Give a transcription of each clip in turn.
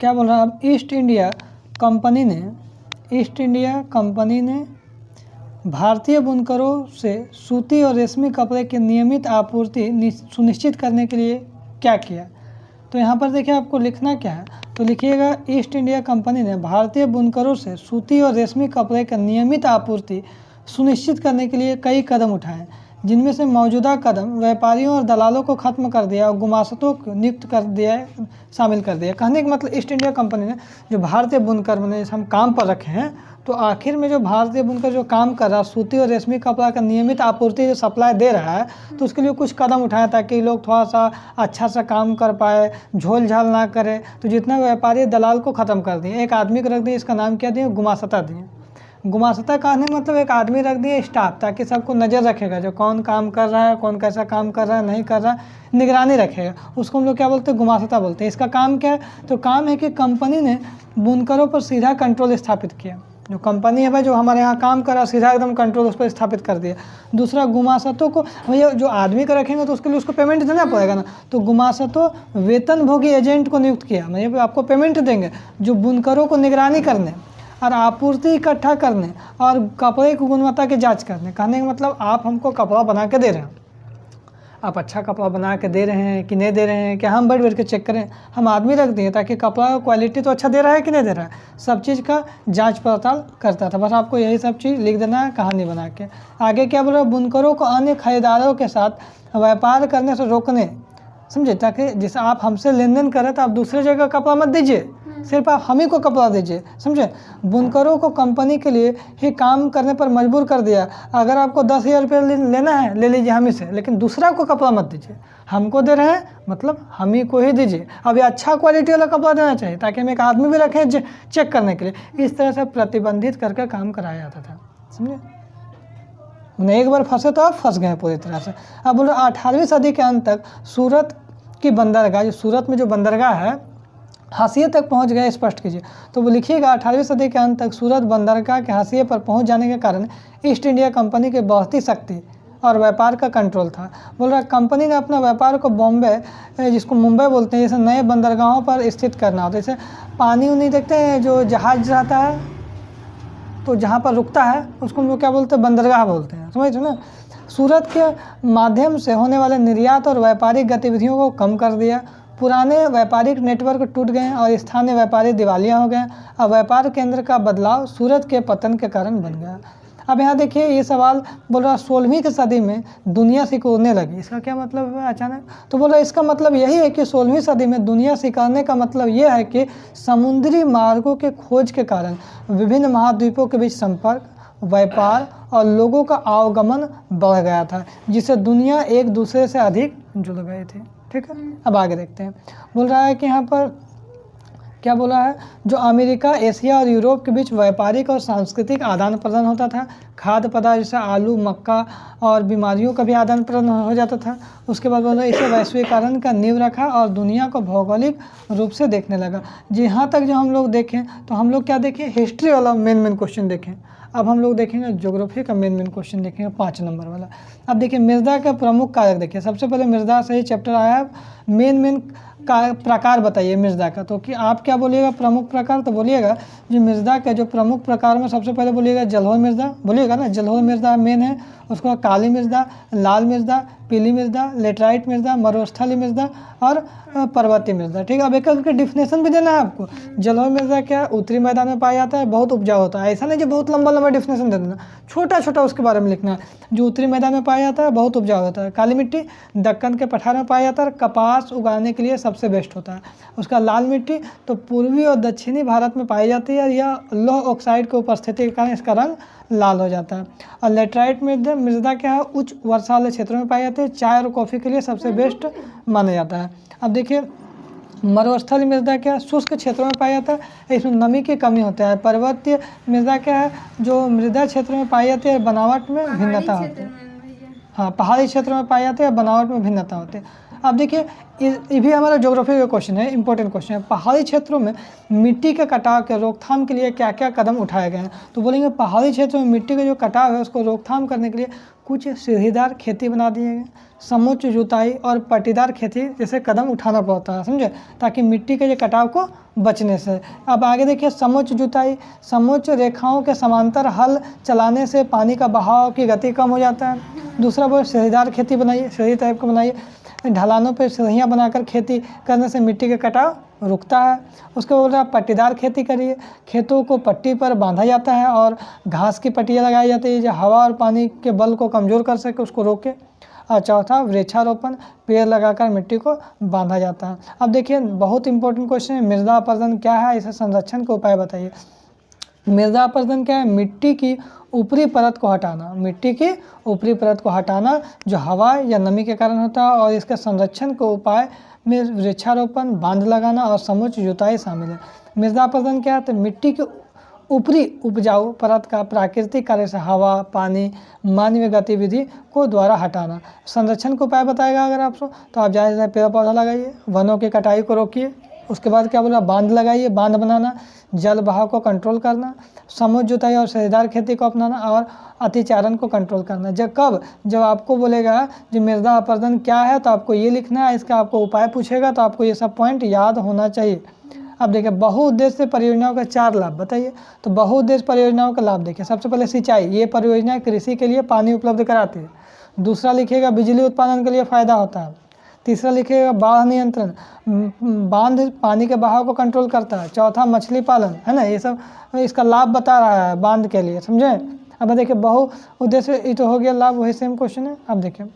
क्या बोल रहा है, अब ईस्ट इंडिया कंपनी ने भारतीय बुनकरों से सूती और रेशमी कपड़े की नियमित आपूर्ति सुनिश्चित करने के लिए क्या किया। तो यहाँ पर देखिए आपको लिखना क्या है, तो लिखिएगा ईस्ट इंडिया कंपनी ने भारतीय बुनकरों से सूती और रेशमी कपड़े की नियमित आपूर्ति सुनिश्चित करने के लिए कई कदम उठाए, जिनमें से मौजूदा कदम व्यापारियों और दलालों को खत्म कर दिया और गुमास्तों को नियुक्त कर दिया, शामिल कर दिया। कहने का मतलब ईस्ट इंडिया कंपनी ने जो भारतीय बुनकर मैंने हम काम पर रखे हैं, तो आखिर में जो भारतीय बुनकर जो काम कर रहा है सूती और रेशमी कपड़ा का नियमित आपूर्ति जो सप्लाई दे रहा है, तो उसके लिए कुछ कदम उठाया ताकि लोग थोड़ा सा अच्छा सा काम कर पाए, झोल झाल ना करे। तो जितना व्यापारी दलाल को ख़त्म कर दिए, एक आदमी को रख दिए, इसका नाम क्या दिए, गुमास्ता दिए। गुमास्ता कहने मतलब एक आदमी रख दिए स्टाफ, ताकि सबको नज़र रखेगा, जो कौन काम कर रहा है, कौन कैसा काम कर रहा है, नहीं कर रहा है, निगरानी रखेगा, उसको हम लोग क्या बोलते हैं, गुमास्ता बोलते हैं। इसका काम क्या है, तो काम है कि कंपनी ने बुनकरों पर सीधा कंट्रोल स्थापित किया। जो कंपनी है भाई, जो हमारे यहाँ काम कर रहा है, सीधा एकदम कंट्रोल उस पर स्थापित कर दिया। दूसरा, गुमास्तों को भैया जो आदमी का रखेंगे तो उसके लिए उसको पेमेंट देना पड़ेगा ना, तो गुमास्तों वेतन भोगी एजेंट को नियुक्त किया, मतलब आपको पेमेंट देंगे, जो बुनकरों को निगरानी करने और आपूर्ति इकट्ठा करने और कपड़े की गुणवत्ता की जांच करने। कहने का मतलब आप हमको कपड़ा बना के दे रहे हैं, आप अच्छा कपड़ा बना के दे रहे हैं कि नहीं दे रहे हैं, क्या हम बैठ के चेक करें, हम आदमी रख दिए ताकि कपड़ा क्वालिटी तो अच्छा दे रहा है कि नहीं दे रहा है, सब चीज़ का जांच पड़ताल करता था। बस आपको यही सब चीज़ लिख देना है कहानी बना के। आगे क्या बोल रहा है, बुनकरों को अन्य खरीदारों के साथ व्यापार करने से रोकने, समझे, ताकि जैसे आप हमसे लेन देन करें तो आप दूसरे जगह कपड़ा मत दीजिए, सिर्फ आप हम ही को कपड़ा दीजिए, समझे। बुनकरों को कंपनी के लिए ही काम करने पर मजबूर कर दिया। अगर आपको 10,000 रुपये लेना है ले लीजिए हम ही से, लेकिन दूसरा को कपड़ा मत दीजिए, हमको दे रहे हैं मतलब हम ही को ही दीजिए। अब ये अच्छा क्वालिटी वाला कपड़ा देना चाहिए ताकि हम एक आदमी भी रखें चेक करने के लिए। इस तरह से प्रतिबंधित करके काम कराया जाता था, समझे। एक बार फंसे तो आप फंस गए पूरी तरह से। अब बोलो 18वीं सदी के अंत तक सूरत की बंदरगाह, जो सूरत में जो बंदरगाह है, हाशिए तक पहुंच गए, स्पष्ट कीजिए। तो वो लिखिएगा 18वीं सदी के अंत तक सूरत बंदरगाह के हाशिए पर पहुंच जाने के कारण ईस्ट इंडिया कंपनी की बढ़ती शक्ति और व्यापार का कंट्रोल था। बोल रहा कंपनी ने अपना व्यापार को बॉम्बे, जिसको मुंबई बोलते हैं, जैसे नए बंदरगाहों पर स्थित करना होता है। जैसे पानी उनी देखते हैं जो जहाज रहता है, तो जहाँ पर रुकता है उसको हम लोग क्या बोलते हैं, बंदरगाह बोलते हैं, समझ ना। सूरत के माध्यम से होने वाले निर्यात और व्यापारिक गतिविधियों को कम कर दिया। पुराने व्यापारिक नेटवर्क टूट गए और स्थानीय व्यापारी दिवालिया हो गए। अब व्यापार केंद्र का बदलाव सूरत के पतन के कारण बन गया। अब यहाँ देखिए ये सवाल बोल रहा 16वीं की सदी में दुनिया सिकुड़ने लगी, इसका क्या मतलब है अचानक। तो बोल रहा इसका मतलब यही है कि 16वीं सदी में दुनिया सिकुड़ने का मतलब ये है कि समुद्री मार्गों के खोज के कारण विभिन्न महाद्वीपों के बीच संपर्क, व्यापार और लोगों का आवागमन बढ़ गया था, जिससे दुनिया एक दूसरे से अधिक जुड़ गई थी। ठीक है, अब आगे देखते हैं। बोल रहा है कि यहाँ पर क्या बोला है, जो अमेरिका, एशिया और यूरोप के बीच व्यापारिक और सांस्कृतिक आदान प्रदान होता था। खाद्य पदार्थ जैसे आलू, मक्का और बीमारियों का भी आदान प्रदान हो जाता था। उसके बाद बोला इसे वैश्वीकरण का नींव रखा और दुनिया को भौगोलिक रूप से देखने लगा। जहाँ तक जो हम लोग देखें तो हम लोग क्या देखें, हिस्ट्री वाला मेन क्वेश्चन देखें। अब हम लोग देखेंगे ज्योग्राफी का मेन क्वेश्चन देखेंगे 5 नंबर वाला। अब देखिए मृदा का प्रमुख कारक देखिए, सबसे पहले मृदा से ही चैप्टर आया है। मेन का प्रकार बताइए मृदा का, तो कि आप क्या बोलिएगा, प्रमुख प्रकार। तो बोलिएगा जो मृदा के जो प्रमुख प्रकार में सबसे पहले बोलिएगा जलोढ़ मृदा, बोलिएगा ना, जलोढ़ मृदा मेन है। उसके बाद काली मृदा, लाल मृदा, पीली मृदा, लेटराइट मृदा, मरुस्थलीय मृदा और पर्वतीय मृदा। ठीक है, अब एक करके डिफिनेशन भी देना है आपको। जलोढ़ मृदा क्या, उत्तरी मैदान में पाया जाता है, बहुत उपजाऊ होता है। ऐसा नहीं जो बहुत लंबा लंबा डिफिनेशन दे देना, छोटा छोटा उसके बारे में लिखना है। जो उत्तरी मैदान में पाया जाता है, बहुत उपजाऊ होता है। काली मिट्टी दक्कन के पठार में पाया जाता है, कपास उगाने के लिए सबसे बेस्ट होता है। उसका लाल मिट्टी तो पूर्वी और दक्षिणी भारत में पाई जाती है, या लौह ऑक्साइड की उपस्थिति के कारण इसका रंग लाल हो जाता है। और लेटराइट मृदा क्या है, उच्च वर्षा वाले क्षेत्रों में पाई जाती है, चाय और कॉफ़ी के लिए सबसे बेस्ट माना जाता है। अब देखिए मरुस्थलीय मृदा क्या है, शुष्क क्षेत्रों में पाया जाता है, इसमें नमी की कमी होता है। पर्वतीय मृदा क्या है, जो मृदा क्षेत्र में पाई जाती है, बनावट में भिन्नता होती है। हाँ, पहाड़ी क्षेत्रों में पाई जाती है, बनावट में भिन्नता होती है। अब देखिए ये भी हमारा ज्योग्राफी का क्वेश्चन है, इंपॉर्टेंट क्वेश्चन है। पहाड़ी क्षेत्रों में मिट्टी के कटाव के रोकथाम के लिए क्या क्या कदम उठाए गए हैं। तो बोलेंगे पहाड़ी क्षेत्रों में मिट्टी का जो कटाव है उसको रोकथाम करने के लिए कुछ सीढ़ीदार खेती बना दिए गए, समुच्च जुताई और पट्टीदार खेती जैसे कदम उठाना पड़ता है, समझे, ताकि मिट्टी के कटाव को बचने से। अब आगे देखिए समुच्च जुताई, समुच्च रेखाओं के समांतर हल चलाने से पानी का बहाव की गति कम हो जाता है। दूसरा बोल सीढ़ीदार खेती बनाइए, सीढ़ी टाइप को बनाइए, ढलानों पर सीढ़ियाँ बनाकर खेती करने से मिट्टी का कटाव रुकता है। उसके बोल रहा पट्टीदार खेती करिए, खेतों को पट्टी पर बांधा जाता है और घास की पट्टियाँ लगाई जाती है जो हवा और पानी के बल को कमज़ोर कर सके, उसको रोके। और चौथा वृक्षारोपण, पेड़ लगाकर मिट्टी को बांधा जाता है। अब देखिए बहुत इंपॉर्टेंट क्वेश्चन है, मृदा अपरदन क्या है, इसे संरक्षण के उपाय बताइए। मृदा अपरदन क्या है? मिट्टी की ऊपरी परत को हटाना, मिट्टी की ऊपरी परत को हटाना जो हवा या नमी के कारण होता है, और इसके संरक्षण के उपाय में वृक्षारोपण, बांध लगाना और समुच्च जुताई शामिल है। मृदा अपरदन क्या है? तो मिट्टी के ऊपरी उपजाऊ परत का प्राकृतिक कार्य से हवा, पानी, मानवीय गतिविधि को द्वारा हटाना। संरक्षण को उपाय बताएगा अगर आप तो आप ज़्यादा से पेड़ पौधा लगाइए, वनों की कटाई को रोकिए। उसके बाद क्या बोला? बांध लगाइए, बांध बनाना, जल बहाव को कंट्रोल करना, समुच्च जुताई और सीढ़ीदार खेती को अपनाना और अतिचारण को कंट्रोल करना। जब आपको बोलेगा जो मृदा अपरदन क्या है तो आपको ये लिखना है, इसका आपको उपाय पूछेगा तो आपको ये सब पॉइंट याद होना चाहिए। अब देखिए बहुउद्देश्य परियोजनाओं का 4 लाभ बताइए। तो बहुउद्देश्य परियोजनाओं का लाभ देखिए, सबसे पहले सिंचाई, ये परियोजना कृषि के लिए पानी उपलब्ध कराती है। दूसरा लिखिएगा बिजली उत्पादन के लिए फ़ायदा होता है। तीसरा लिखिएगा बाढ़ नियंत्रण, बांध पानी के बहाव को कंट्रोल करता है। चौथा मछली पालन, है ना, ये सब इसका लाभ बता रहा है बांध के लिए, समझे। अब देखिए बहुउद्देश्य ये तो हो गया लाभ, वही सेम क्वेश्चन है। अब देखिए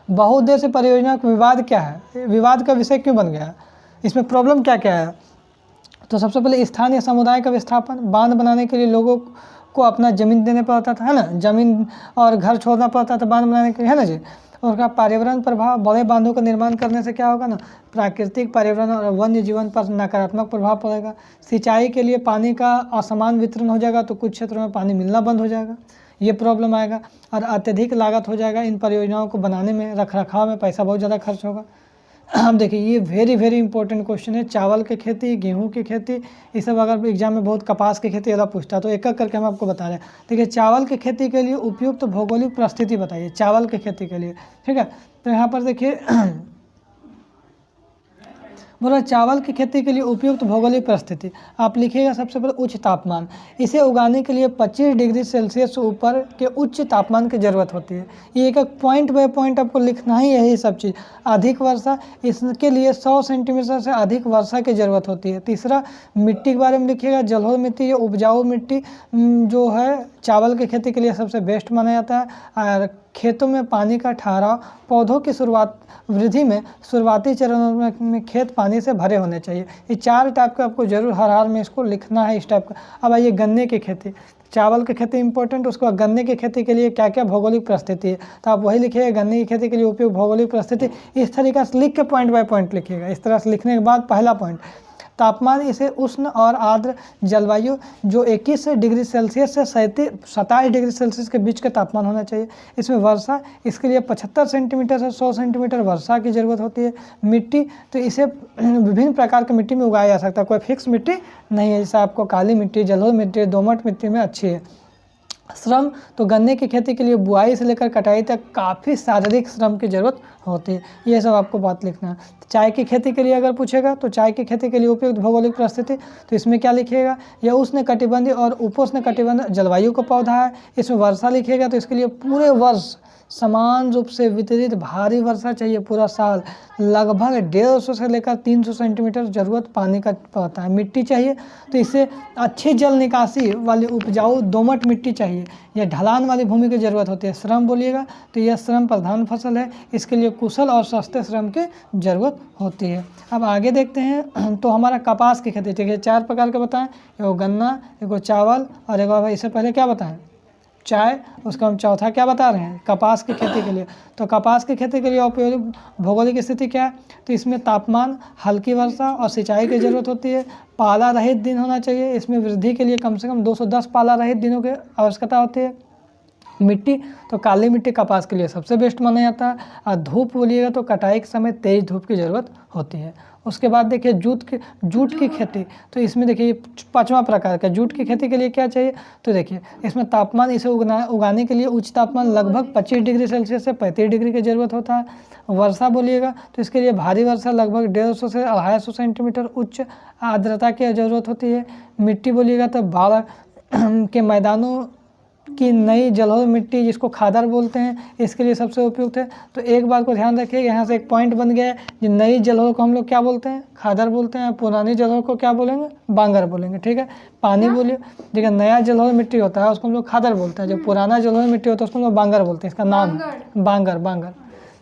बहुउद्देश्य परियोजना का विवाद क्या है, विवाद का विषय क्यों बन गया, इसमें प्रॉब्लम क्या क्या है। तो सबसे पहले स्थानीय समुदाय का विस्थापन, बांध बनाने के लिए लोगों को अपना ज़मीन देने पड़ता था, है ना, ज़मीन और घर छोड़ना पड़ता था बांध बनाने के लिए, है ना जी। और का पर्यावरण प्रभाव, बड़े बांधों का निर्माण करने से क्या होगा ना, प्राकृतिक पर्यावरण और वन्य जीवन पर नकारात्मक प्रभाव पड़ेगा। सिंचाई के लिए पानी का असमान वितरण हो जाएगा तो कुछ क्षेत्रों में पानी मिलना बंद हो जाएगा, ये प्रॉब्लम आएगा। और अत्यधिक लागत हो जाएगा इन परियोजनाओं को बनाने में, रखरखाव में पैसा बहुत ज़्यादा खर्च होगा। अब देखिए ये वेरी इंपॉर्टेंट क्वेश्चन है, चावल की खेती, गेहूं की खेती, ये सब अगर एग्जाम में बहुत, कपास की खेती ज़्यादा पूछता है तो एक एक करके हम आपको बता रहे हैं। देखिए चावल की खेती के लिए उपयुक्त भौगोलिक परिस्थिति बताइए, चावल की खेती के लिए, ठीक है। तो यहाँ पर देखिए बोला चावल की खेती के लिए उपयुक्त भौगोलिक परिस्थिति, आप लिखिएगा सबसे पहले उच्च तापमान, इसे उगाने के लिए 25 डिग्री सेल्सियस से ऊपर के उच्च तापमान की ज़रूरत होती है। ये एक पॉइंट बाय पॉइंट आपको लिखना ही है ये सब चीज़। अधिक वर्षा, इसके लिए 100 सेंटीमीटर से अधिक वर्षा की ज़रूरत होती है। तीसरा मिट्टी के बारे में लिखिएगा, जलोढ़ मिट्टी या उपजाऊ मिट्टी जो है चावल की खेती के लिए सबसे बेस्ट माना जाता है। और खेतों में पानी का ठहराव, पौधों की वृद्धि में शुरुआती चरणों में खेत पानी से भरे होने चाहिए। ये 4 टाइप का आपको जरूर हर हाल में इसको लिखना है इस टाइप का। अब आइए गन्ने की खेती, चावल की खेती इंपॉर्टेंट, उसके बाद गन्ने की खेती के लिए क्या क्या भौगोलिक परिस्थिति है तो आप वही लिखिएगा, गन्ने की खेती के लिए उपयुक्त भौगोलिक परिस्थिति। इस तरीके से लिख के पॉइंट बाय पॉइंट लिखिएगा। इस तरह से लिखने के बाद पहला पॉइंट तापमान, इसे उष्ण और आर्द्र जलवायु जो 21 डिग्री सेल्सियस से 27 डिग्री सेल्सियस के बीच का तापमान होना चाहिए। इसमें वर्षा, इसके लिए 75 सेंटीमीटर से 100 सेंटीमीटर वर्षा की ज़रूरत होती है। मिट्टी, तो इसे विभिन्न प्रकार की मिट्टी में उगाया जा सकता है, कोई फिक्स मिट्टी नहीं है, जैसे आपको काली मिट्टी, जलोढ़ मिट्टी, दोमट मिट्टी में अच्छी है। श्रम, तो गन्ने की खेती के लिए बुआई से लेकर कटाई तक काफ़ी शारीरिक श्रम की ज़रूरत होती है, ये सब आपको बात लिखना है। चाय की खेती के लिए अगर पूछेगा तो चाय की खेती के लिए उपयुक्त भौगोलिक परिस्थिति, तो इसमें क्या लिखिएगा, यह उष्ण कटिबंधीय और उपोष्ण कटिबंध जलवायु का पौधा है। इसमें वर्षा लिखिएगा तो इसके लिए पूरे वर्ष समान रूप से वितरित भारी वर्षा चाहिए, पूरा साल लगभग 150 से लेकर 300 सेंटीमीटर ज़रूरत पानी का पड़ता है। मिट्टी चाहिए तो इसे अच्छी जल निकासी वाली उपजाऊ दोमट मिट्टी चाहिए, यह ढलान वाली भूमि की ज़रूरत होती है। श्रम बोलिएगा तो यह श्रम प्रधान फसल है, इसके लिए कुशल और सस्ते श्रम की ज़रूरत होती है। अब आगे देखते हैं तो हमारा कपास की खेती, ठीक है, 4 प्रकार के बताएं, एगो गन्ना, एगो चावल और एगो इससे पहले क्या बताएं, चाय, उसका हम चौथा क्या बता रहे हैं, कपास की खेती के लिए। तो कपास की खेती के लिए उपयोगी भौगोलिक स्थिति क्या है, तो इसमें तापमान, हल्की वर्षा और सिंचाई की ज़रूरत होती है। पाला रहित दिन होना चाहिए, इसमें वृद्धि के लिए कम से कम 210 पाला रहित दिनों की आवश्यकता होती है। मिट्टी तो काली मिट्टी कपास के लिए सबसे बेस्ट माना जाता है। और धूप बोलिएगा तो कटाई के समय तेज धूप की ज़रूरत होती है। उसके बाद देखिए जूट की खेती, तो इसमें देखिए 5वां प्रकार का जूट की खेती के लिए क्या चाहिए, तो देखिए इसमें तापमान, इसे उगाने के लिए उच्च तापमान लगभग 25 डिग्री सेल्सियस से 35 डिग्री की ज़रूरत होता है। वर्षा बोलिएगा तो इसके लिए भारी वर्षा लगभग 150 से 250 सेंटीमीटर, उच्च आर्द्रता की ज़रूरत होती है। मिट्टी बोलिएगा तो बाढ़ के मैदानों की नई जलोढ़ मिट्टी, जिसको खादर बोलते हैं, इसके लिए सबसे उपयुक्त है। तो एक बात को ध्यान रखिए, यहाँ से एक पॉइंट बन गया है, जो नई जलोढ़ को हम लोग क्या बोलते हैं, खादर बोलते हैं, पुरानी जलोढ़ को क्या बोलेंगे, बांगर बोलेंगे। ठीक है, पानी बोलिए, देखिए नया जलोढ़ मिट्टी होता है उसको हम लोग खादर बोलते हैं, जो पुराना जलोढ़ मिट्टी होता है उसको हम लोग बांगर बोलते हैं, इसका नाम है बांगर।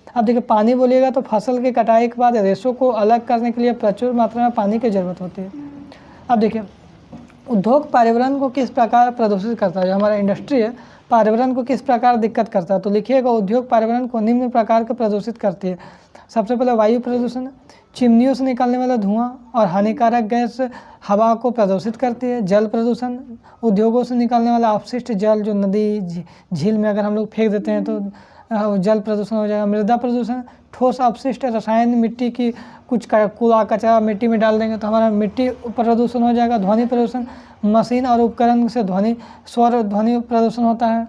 अब देखिए पानी बोलिएगा तो फसल की कटाई के बाद रेशों को अलग करने के लिए प्रचुर मात्रा में पानी की ज़रूरत होती है। अब देखिए उद्योग पर्यावरण को किस प्रकार प्रदूषित करता है, जो हमारा इंडस्ट्री है पर्यावरण को किस प्रकार दिक्कत करता है, तो लिखिएगा उद्योग पर्यावरण को निम्न प्रकार के प्रदूषित करती है। सबसे पहले वायु प्रदूषण, चिमनियों से निकलने वाला धुआं और हानिकारक गैस हवा को प्रदूषित करती है। जल प्रदूषण, उद्योगों से निकलने वाला अपशिष्ट जल जो नदी झील में अगर हम लोग फेंक देते हैं तो जल प्रदूषण हो जाएगा। मृदा प्रदूषण, ठोस अपशिष्ट रसायन मिट्टी की कुछ कूड़ा कचरा मिट्टी में डाल देंगे तो हमारा मिट्टी प्रदूषण हो जाएगा। ध्वनि प्रदूषण, मशीन और उपकरण से स्वर ध्वनि प्रदूषण होता है।